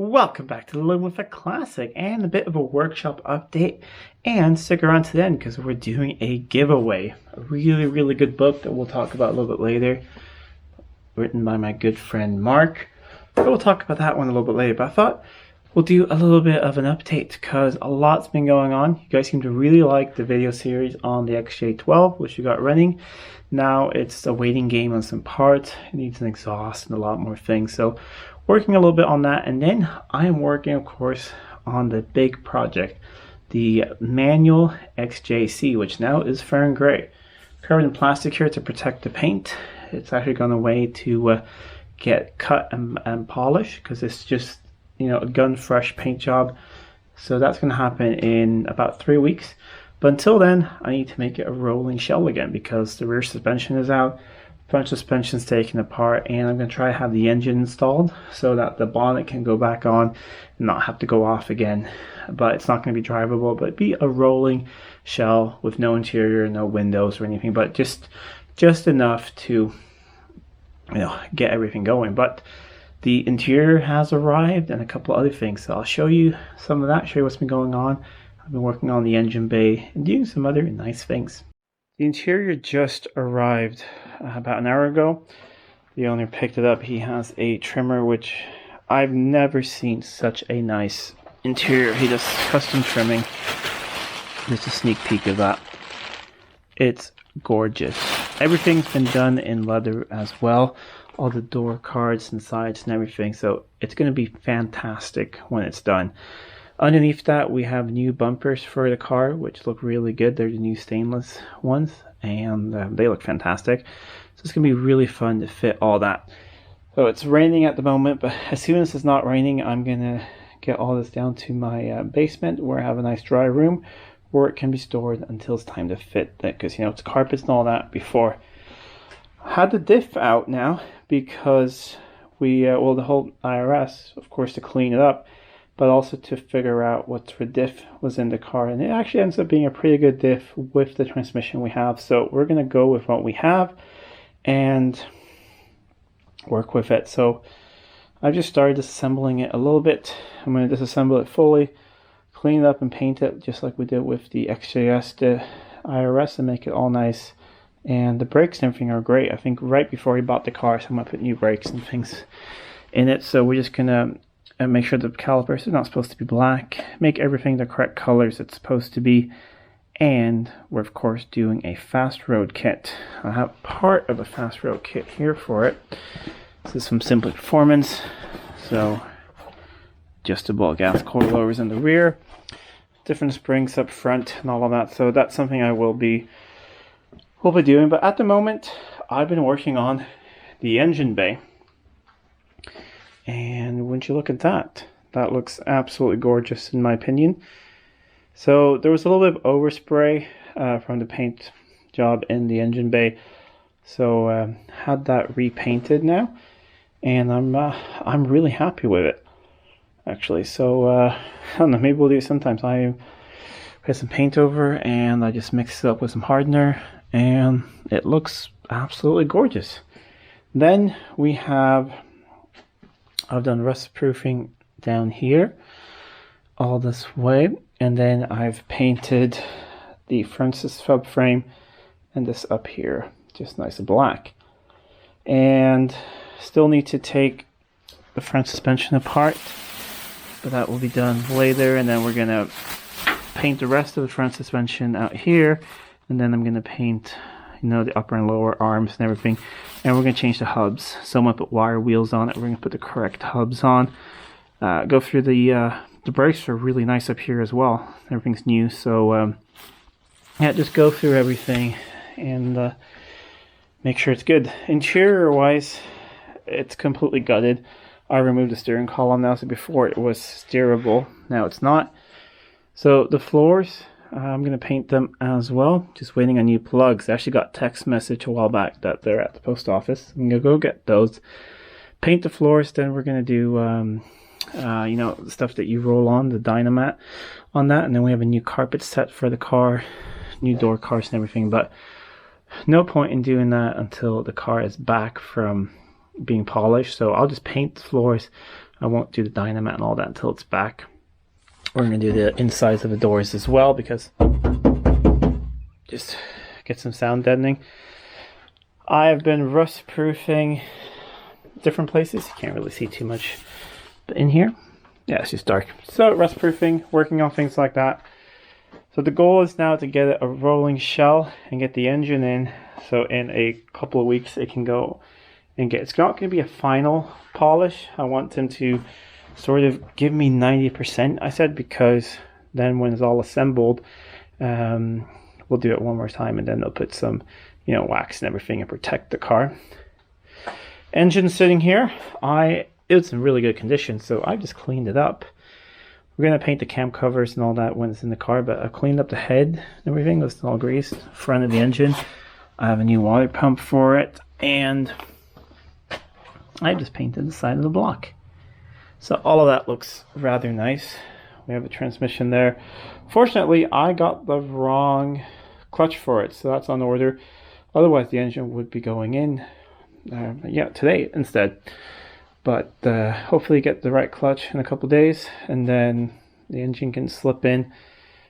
Welcome back to the Living with a Classic and a bit of a workshop update. And stick around to the end because we're doing a giveaway. A really good book that we'll talk about a little bit later. Written by my good friend Mark. But we'll talk about that one a little bit later. But I thought we'll do a little bit of an update because a lot's been going on. You guys seem to really like the video series on the XJ12, which we got running. Now it's a waiting game on some parts. It needs an exhaust and a lot more things. So working a little bit on that, and then I am working, of course, on the big project, the manual XJC, which now is fern gray, covered in plastic here to protect the paint. It's actually gone away to get cut and polished because it's just, you know, a gun fresh paint job. So that's going to happen in about 3 weeks. But until then, I need to make it a rolling shell again because the rear suspension is out. Front suspension's taken apart, and I'm going to try to have the engine installed so that the bonnet can go back on and not have to go off again. But it's not going to be drivable, but it'd be a rolling shell with no interior, no windows or anything, but just enough to, you know, get everything going. But the interior has arrived and a couple of other things, so I'll show you some of that, show you what's been going on. I've been working on the engine bay and doing some other nice things. The interior just arrived about an hour ago. The owner picked it up. He has a trimmer, which I've never seen such a nice interior. He does custom trimming. Just a sneak peek of that. It's gorgeous. Everything's been done in leather as well. All the door cards and sides and everything. So it's going to be fantastic when it's done. Underneath that, we have new bumpers for the car, which look really good. They're the new stainless ones, and they look fantastic. So it's going to be really fun to fit all that. So it's raining at the moment, but as soon as it's not raining, I'm going to get all this down to my basement, where I have a nice dry room, where it can be stored until it's time to fit it, because, you know, it's carpets and all that before. I had the diff out now because well, the whole IRS, of course, to clean it up, but also to figure out what the diff was in the car. And it actually ends up being a pretty good diff with the transmission we have. So we're going to go with what we have and work with it. So I just started disassembling it a little bit. I'm going to disassemble it fully, clean it up and paint it just like we did with the XJS, the IRS, and make it all nice. And the brakes and everything are great. I think right before we bought the car, someone put new brakes and things in it. So we're just going to and make sure the calipers are not supposed to be black, make everything the correct colors it's supposed to be, and we're of course doing a fast road kit. I have part of a fast road kit here for it. This is from Simply Performance. So adjustable gas coilovers in the rear, different springs up front and all of that. So that's something I will be doing. But at the moment, I've been working on the engine bay. And wouldn't you look at that? That looks absolutely gorgeous in my opinion. So there was a little bit of overspray from the paint job in the engine bay. So had that repainted now, and I'm really happy with it actually. So I don't know, maybe we'll do it sometimes. I put some paint over and I just mix it up with some hardener, and it looks absolutely gorgeous. Then we have, I've done rust proofing down here all this way, and then I've painted the front subframe and this up here just nice and black. And still need to take the front suspension apart, but that will be done later. And then we're gonna paint the rest of the front suspension out here, and then I'm gonna paint, you know, the upper and lower arms and everything. And we're going to change the hubs. So I'm going to put wire wheels on it. We're going to put the correct hubs on. Go through the brakes are really nice up here as well. Everything's new. So yeah, just go through everything and make sure it's good. Interior wise, it's completely gutted. I removed the steering column now. So before it was steerable. Now it's not. So the floors, I'm going to paint them as well. Just waiting on new plugs. I actually got a text message a while back that they're at the post office. I'm going to go get those. Paint the floors. Then we're going to do, you know, the stuff that you roll on, the Dynamat on that. And then we have a new carpet set for the car, new door cards and everything. But no point in doing that until the car is back from being polished. So I'll just paint the floors. I won't do the dynamite and all that until it's back. We're going to do the insides of the doors as well, because just get some sound deadening. I have been rust proofing different places. You can't really see too much in here. Yeah, it's just dark. So rust proofing, working on things like that. So the goal is now to get a rolling shell and get the engine in, so in a couple of weeks it can go and get, it's not going to be a final polish. I want them to sort of give me 90%, I said, because then when it's all assembled, we'll do it one more time, and then they'll put some, you know, wax and everything and protect the car. Engine sitting here, it's in really good condition, so I just cleaned it up. We're going to paint the cam covers and all that when it's in the car, but I cleaned up the head and everything. It's all greased. Front of the engine, I have a new water pump for it, and I just painted the side of the block. So all of that looks rather nice. We have a transmission there. Fortunately, I got the wrong clutch for it, so that's on order. Otherwise, the engine would be going in today instead. But hopefully get the right clutch in a couple days, and then the engine can slip in,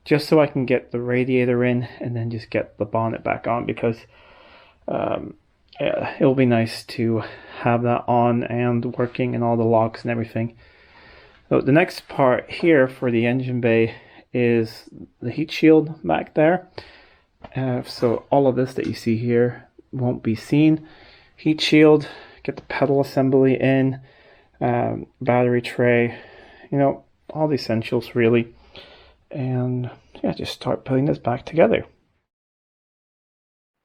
just so I can get the radiator in and then just get the bonnet back on, because it'll be nice to have that on and working and all the locks and everything. So the next part here for the engine bay is the heat shield back there. So all of this that you see here won't be seen. Heat shield, get the pedal assembly in, battery tray, you know, all the essentials really. And yeah, just start putting this back together.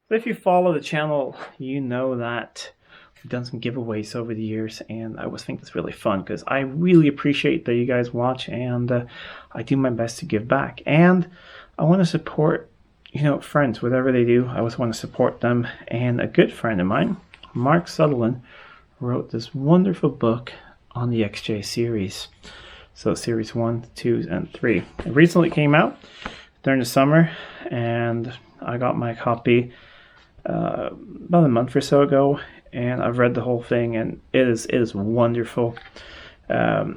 So if you follow the channel, you know that we've done some giveaways over the years, and I always think it's really fun because I really appreciate that you guys watch, and I do my best to give back. And I want to support, you know, friends, whatever they do. I always want to support them. And a good friend of mine, Mark Sutherland, wrote this wonderful book on the XJ series. So series 1, 2, and 3. It recently came out during the summer, and I got my copy about a month or so ago, and I've read the whole thing, and it is wonderful. I'll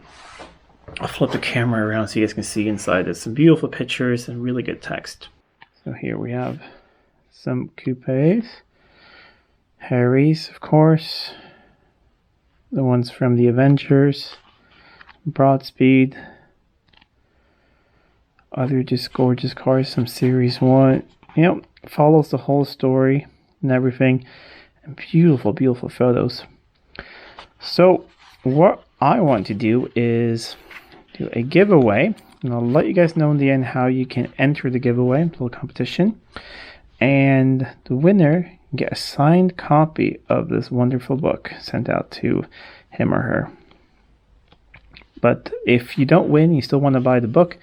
flip the camera around so you guys can see inside. It's some beautiful pictures and really good text. So here we have some coupes. Harry's, of course. The ones from the Avengers. Broadspeed. Other just gorgeous cars. Some Series 1. You know, follows the whole story and everything. And beautiful, beautiful photos. So, what I want to do is do a giveaway. And I'll let you guys know in the end how you can enter the giveaway, little competition. And the winner can get a signed copy of this wonderful book sent out to him or her. But if you don't win, you still want to buy the book,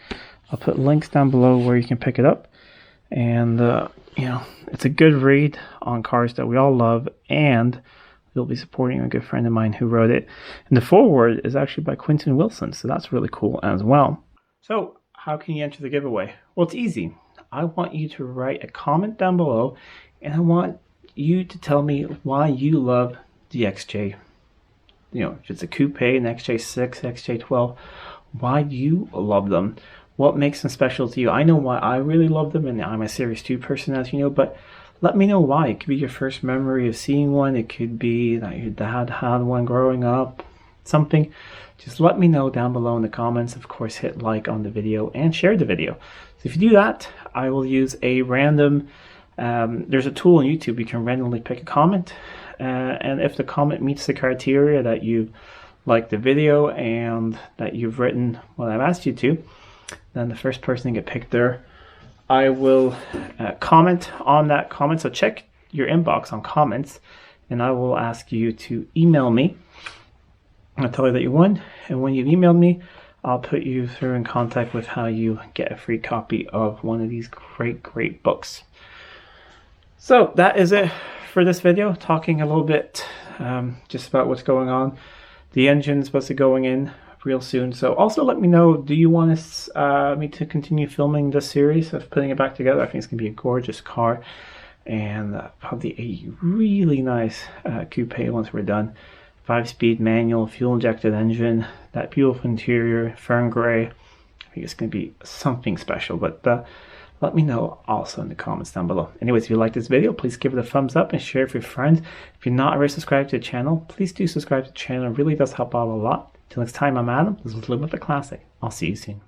I'll put links down below where you can pick it up. And, you know, it's a good read on cars that we all love, and you'll be supporting a good friend of mine who wrote it. And the foreword is actually by Quentin Wilson, so that's really cool as well. So, how can you enter the giveaway? Well, it's easy. I want you to write a comment down below, and I want you to tell me why you love the XJ. You know, if it's a coupe, an XJ6, XJ12, why do you love them? What makes them special to you? I know why I really love them, and I'm a Series 2 person, as you know, but let me know why. It could be your first memory of seeing one. It could be that your dad had one growing up, something. Just let me know down below in the comments. Of course, hit like on the video and share the video. So if you do that, I will use a random, there's a tool on YouTube, you can randomly pick a comment. And if the comment meets the criteria that you like the video and that you've written what I've asked you to, then the first person to get picked there, I will comment on that comment. So check your inbox on comments, and I will ask you to email me. I'll tell you that you won, and when you've emailed me, I'll put you through in contact with how you get a free copy of one of these great books. So that is it for this video, talking a little bit just about what's going on. The engine's supposed to be going in real soon, so also let me know, do you want me to continue filming this series of putting it back together? I think it's going to be a gorgeous car, and probably a really nice coupe once we're done. 5-speed manual, fuel-injected engine, that beautiful interior, fern gray. I think it's going to be something special, but let me know also in the comments down below. Anyways, if you like this video, please give it a thumbs up and share it with your friends. If you're not already subscribed to the channel, please do subscribe to the channel. It really does help out a lot. Till next time, I'm Adam. This is Living with a Classic. I'll see you soon.